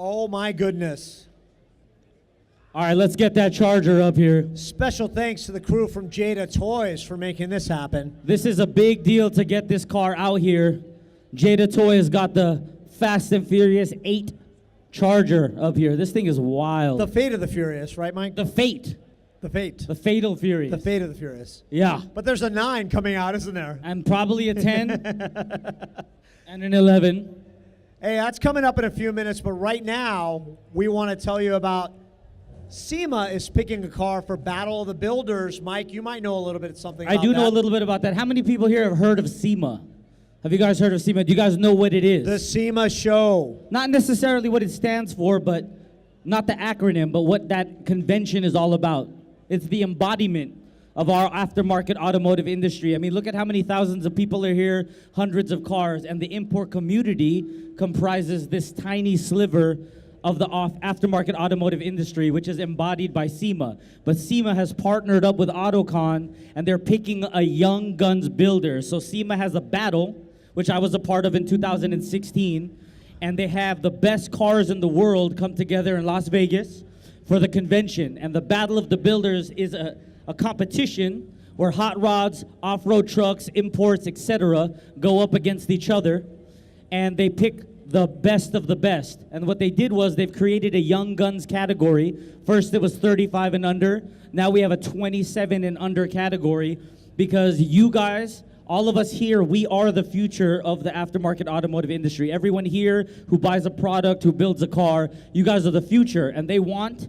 Oh my goodness. All right, let's get that charger up here. Special thanks to the crew from Jada Toys for making this happen. This is a big deal to get this car out here. Jada Toys got the Fast and Furious 8 charger up here. This thing is wild. The Fate of the Furious, right, Mike? The Fate. The Fate. The Fatal Furious. The Fate of the Furious. Yeah. But there's a 9 coming out, isn't there? And probably a 10 and an 11. Hey, that's coming up in a few minutes, but right now, we want to tell you about SEMA is picking a car for Battle of the Builders. Mike, you might know a little bit something about that. I do know a little bit about that. How many people here have heard of SEMA? Have you guys heard of SEMA? Do you guys know what it is? The SEMA show. Not necessarily what it stands for, but not the acronym, but what that convention is all about. It's the embodiment of our aftermarket automotive industry. I mean, look at how many thousands of people are here, hundreds of cars, and the import community comprises this tiny sliver of the aftermarket automotive industry, which is embodied by SEMA. But SEMA has partnered up with AutoCon, and they're picking a young guns builder. So SEMA has a battle, which I was a part of in 2016, and they have the best cars in the world come together in Las Vegas for the convention. And the Battle of the Builders is a competition where hot rods, off-road trucks, imports, etc. go up against each other, and they pick the best of the best. And what they did was they've created a young guns category. First it was 35 and under. Now we have a 27 and under category because you guys, all of us here, we are the future of the aftermarket automotive industry. Everyone here who buys a product, who builds a car, you guys are the future. And they want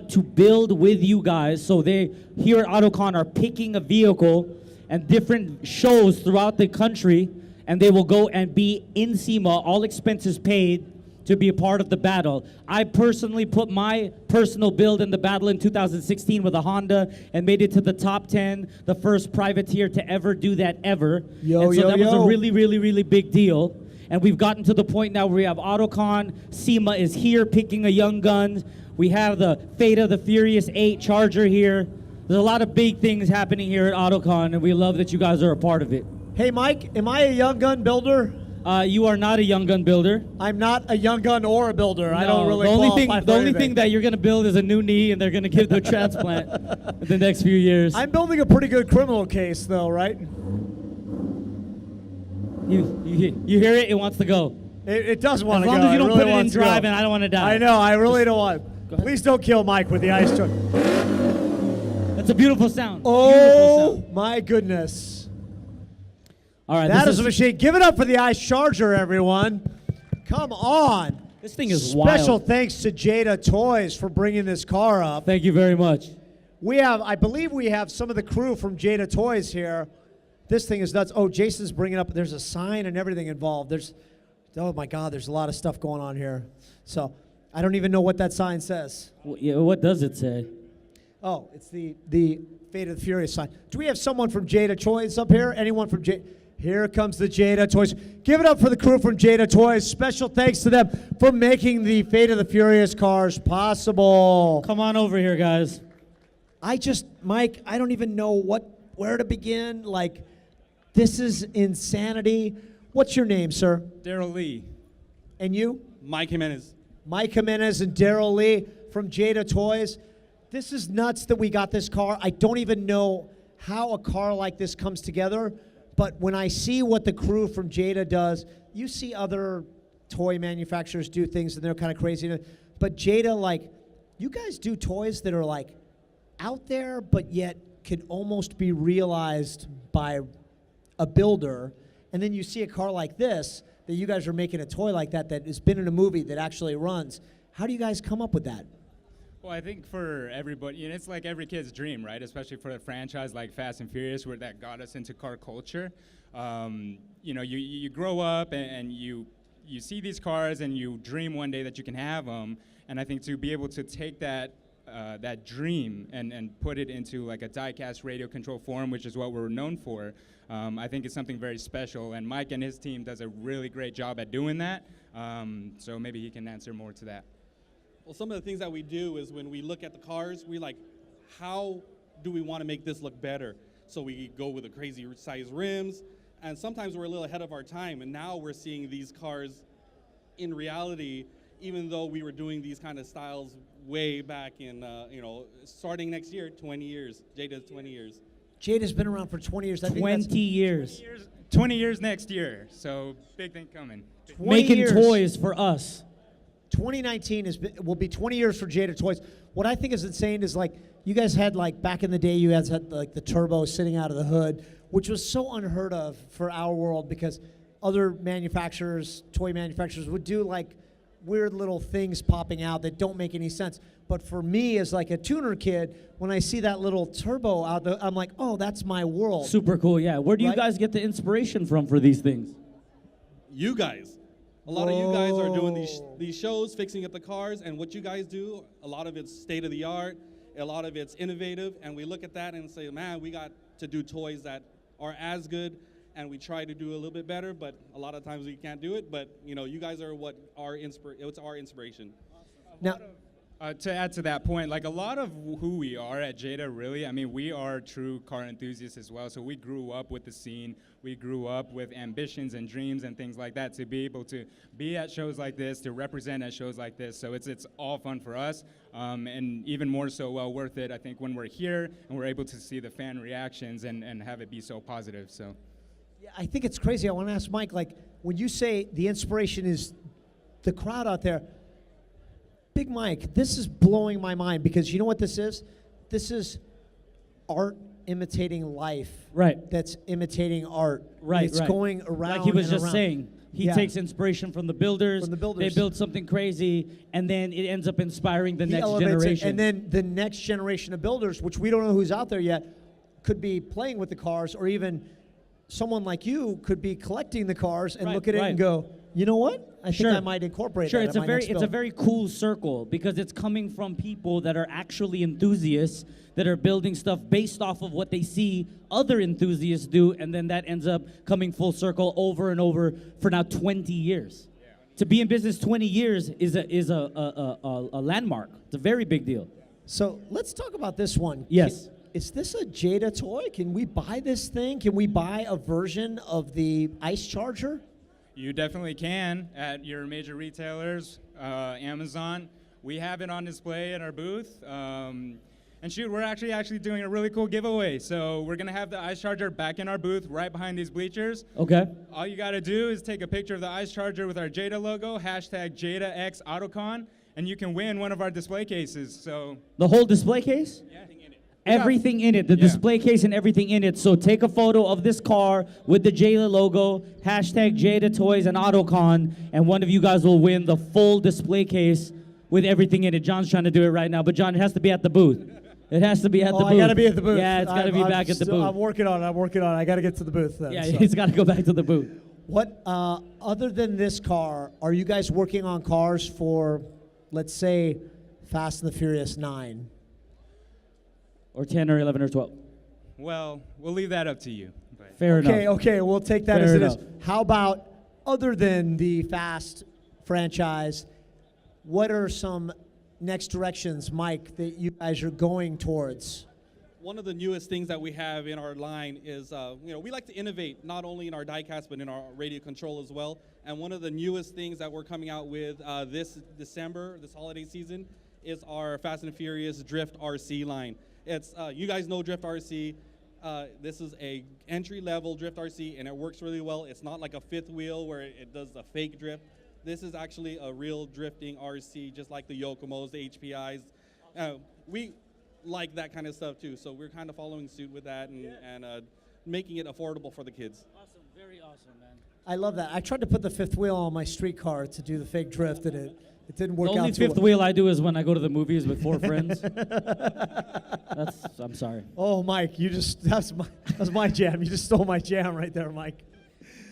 to build with you guys. So they, here at AutoCon, are picking a vehicle and different shows throughout the country, and they will go and be in SEMA, all expenses paid, to be a part of the battle. I personally put my personal build in the battle in 2016 with a Honda and made it to the top 10, the first privateer to ever do that ever. And so that was a really, really, really big deal. And we've gotten to the point now where we have AutoCon, SEMA is here picking a young gun. We have the Fate of the Furious 8 Charger here. There's a lot of big things happening here at AutoCon, and we love that you guys are a part of it. Hey, Mike, am I a young gun builder? You are not a young gun builder. I'm not a young gun or a builder. No, I don't really the only thing that you're going to build is a new knee, and they're going to give the a transplant in the next few years. I'm building a pretty good criminal case, though, right? You hear it? It wants to go. It does want to go. As long as you don't really put it in drive, and I don't want to die. I know. I really don't want. Please don't kill Mike with the ice truck. That's a beautiful sound. Oh, beautiful sound. My goodness. All right, that is a machine. Give it up for the ice charger, everyone. Come on. This thing is wild. Special thanks to Jada Toys for bringing this car up. Thank you very much. I believe we have some of the crew from Jada Toys here. This thing is nuts. Oh, Jason's bringing up, there's a sign and everything involved. Oh my God, there's a lot of stuff going on here. So I don't even know what that sign says. What does it say? Oh, it's the Fate of the Furious sign. Do we have someone from Jada Toys up here? Anyone from Jada? Here comes the Jada Toys. Give it up for the crew from Jada Toys. Special thanks to them for making the Fate of the Furious cars possible. Come on over here, guys. Mike, I don't even know where to begin. Like, this is insanity. What's your name, sir? Daryl Lee. And you? Mike Jimenez. Mike Jimenez and Daryl Lee from Jada Toys. This is nuts that we got this car. I don't even know how a car like this comes together. But when I see what the crew from Jada does, you see other toy manufacturers do things and they're kind of crazy. But Jada, like, you guys do toys that are like out there, but yet can almost be realized by a builder. And then you see a car like this, that you guys are making a toy like that has been in a movie that actually runs. How do you guys come up with that? Well, I think for everybody, it's like every kid's dream, right? Especially for a franchise like Fast and Furious, where that got us into car culture. You grow up and you see these cars and you dream one day that you can have them. And I think to be able to take that dream and put it into like a die-cast radio control form, which is what we're known for, I think it's something very special. And Mike and his team does a really great job at doing that. So maybe he can answer more to that. Well, some of the things that we do is when we look at the cars, we like, how do we want to make this look better? So we go with the crazy size rims, and sometimes we're a little ahead of our time, and now we're seeing these cars in reality even though we were doing these kind of styles way back in, starting next year, 20 years. Jada's 20 years. Jada's been around for 20 years. I think 20 years. 20 years next year, so big thing coming. 20 Making years. toys for us. 2019 will be 20 years for Jada Toys. What I think is insane is like you guys had like back in the day you guys had like the turbo sitting out of the hood, which was so unheard of for our world because other manufacturers, toy manufacturers would do like weird little things popping out that don't make any sense. But for me as like a tuner kid, when I see that little turbo out there, I'm like, oh, that's my world. Super cool, yeah. Where do you Right? guys get the inspiration from for these things? You guys. A lot of you guys are doing Whoa. these shows, fixing up the cars, and what you guys do, a lot of it's state of the art, a lot of it's innovative, and we look at that and say, man, we got to do toys that are as good, and we try to do a little bit better, but a lot of times we can't do it. But you guys are what it's our inspiration. Now, To add to that point, like a lot of who we are at Jada, really, I mean, we are true car enthusiasts as well. So we grew up with the scene. We grew up with ambitions and dreams and things like that to be able to be at shows like this, to represent at shows like this. So it's all fun for us, and even more so well worth it, I think, when we're here and we're able to see the fan reactions and have it be so positive. So. yeah, I think it's crazy. I want to ask Mike, like when you say the inspiration is the crowd out there, Big Mike, this is blowing my mind because you know what this is? This is art imitating life. Right. That's imitating art. Right, It's right. going around. Like he was and just around. saying, he Yeah. takes inspiration from the builders. From the builders. They build something crazy, and then it ends up inspiring the He next elevates it, generation. and then the next generation of builders, which we don't know who's out there yet, could be playing with the cars, or even someone like you could be collecting the cars and Right, look at it right. and go, you know what? I think Sure. I might incorporate Sure, that it's in a my next very build. very cool circle because it's coming from people that are actually enthusiasts that are building stuff based off of what they see other enthusiasts do, and then that ends up coming full circle over and over for now 20 years. To be in business 20 years is a landmark. It's a very big deal. So let's talk about this one. Yes. Is this a Jada toy? Can we buy this thing? Can we buy a version of the ice charger? You definitely can at your major retailers, Amazon. We have it on display at our booth. And shoot, we're actually doing a really cool giveaway. So we're gonna have the ice charger back in our booth right behind these bleachers. Okay. All you gotta do is take a picture of the ice charger with our Jada logo, hashtag JadaX AutoCon, and you can win one of our display cases. So The whole display case? yeah. Everything in it, the Yeah. display case and everything in it. So take a photo of this car with the Jada logo, hashtag Jada Toys and AutoCon, and one of you guys will win the full display case with everything in it. John's trying to do it right now, but John, it has to be at the booth. It has to be at the booth. I gotta be at the booth. Yeah, it's gotta be back at the booth. I'm working on it. I gotta get to the booth then. Yeah, so. he's gotta go back to the booth. What, other than this car, are you guys working on cars for, let's say, Fast and the Furious 9? Or 10 or 11 or 12. Well, we'll leave that up to you. But Fair enough. Okay, we'll take that Fair as it enough. is. How about, other than the Fast franchise, what are some next directions, Mike, that you guys are going towards? One of the newest things that we have in our line is, we like to innovate not only in our diecast but in our radio control as well. And one of the newest things that we're coming out with this December, this holiday season, is our Fast and Furious Drift RC line. It's you guys know Drift RC. This is a entry-level Drift RC, and it works really well. It's not like a fifth wheel where it does a fake drift. This is actually a real drifting RC, just like the Yokomos, the HPIs. We like that kind of stuff too, so we're kind of following suit with that and making it affordable for the kids. Awesome, very awesome, man. I love that. I tried to put the fifth wheel on my street car to do the fake drift, and it didn't work The out only too fifth well. wheel I do is when I go to the movies with 4 friends. I'm sorry. Oh, Mike, that's my jam. You just stole my jam right there, Mike.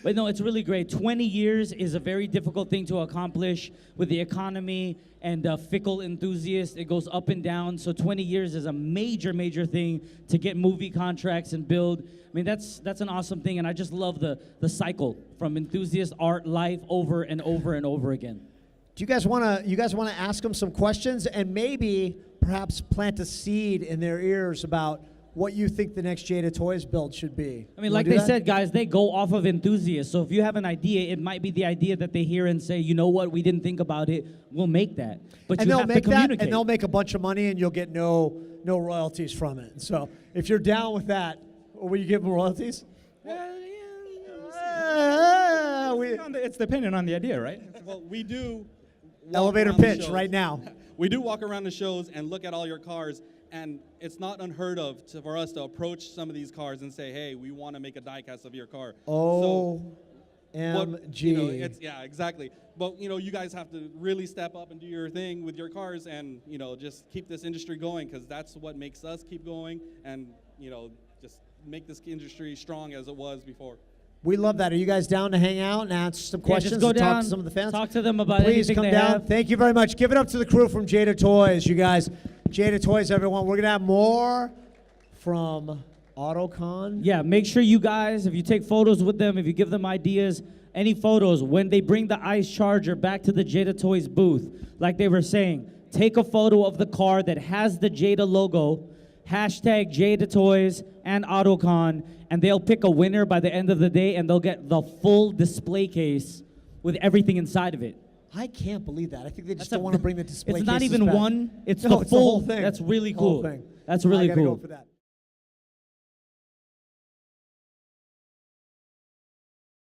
But no, it's really great. 20 years is a very difficult thing to accomplish with the economy and fickle enthusiasts. It goes up and down. So 20 years is a major, major thing to get movie contracts and build. I mean, that's an awesome thing, and I just love the cycle from enthusiast art life over and over and over again. Do you guys want to ask them some questions and maybe perhaps plant a seed in their ears about what you think the next Jada Toys build should be. I mean, You like wanna do they that? said, guys, they go off of enthusiasts. So if you have an idea, it might be the idea that they hear and say, you know what, we didn't think about it. We'll make that. But and you they'll have to make that, communicate. and they'll make a bunch of money, and you'll get no royalties from it. So if you're down with that, will you give them royalties? It's dependent on the idea, right? Well, we do walk Elevator around the pitch shows. right now. We do walk around the shows and look at all your cars, and it's not unheard of for us to approach some of these cars and say, hey, we want to make a diecast of your car. OMG. Yeah, exactly. But you guys have to really step up and do your thing with your cars, and just keep this industry going, because that's what makes us keep going, and just make this industry strong as it was before. We love that. Are you guys down to hang out and answer some Yeah, questions just go and down, talk to some of the fans? talk to them about Please anything come they down. have. Thank you very much. Give it up to the crew from Jada Toys, you guys. Jada Toys, everyone. We're going to have more from AutoCon. Yeah, make sure you guys, if you take photos with them, if you give them ideas, any photos, when they bring the ICE Charger back to the Jada Toys booth, like they were saying, take a photo of the car that has the Jada logo, hashtag Jada Toys and AutoCon, and they'll pick a winner by the end of the day, and they'll get the full display case with everything inside of it. I can't believe that. I think they just That's don't want to bring the display It's not cases even back. one. It's No, the it's full whole thing. That's really The whole cool. thing. That's I really gotta cool. go for that.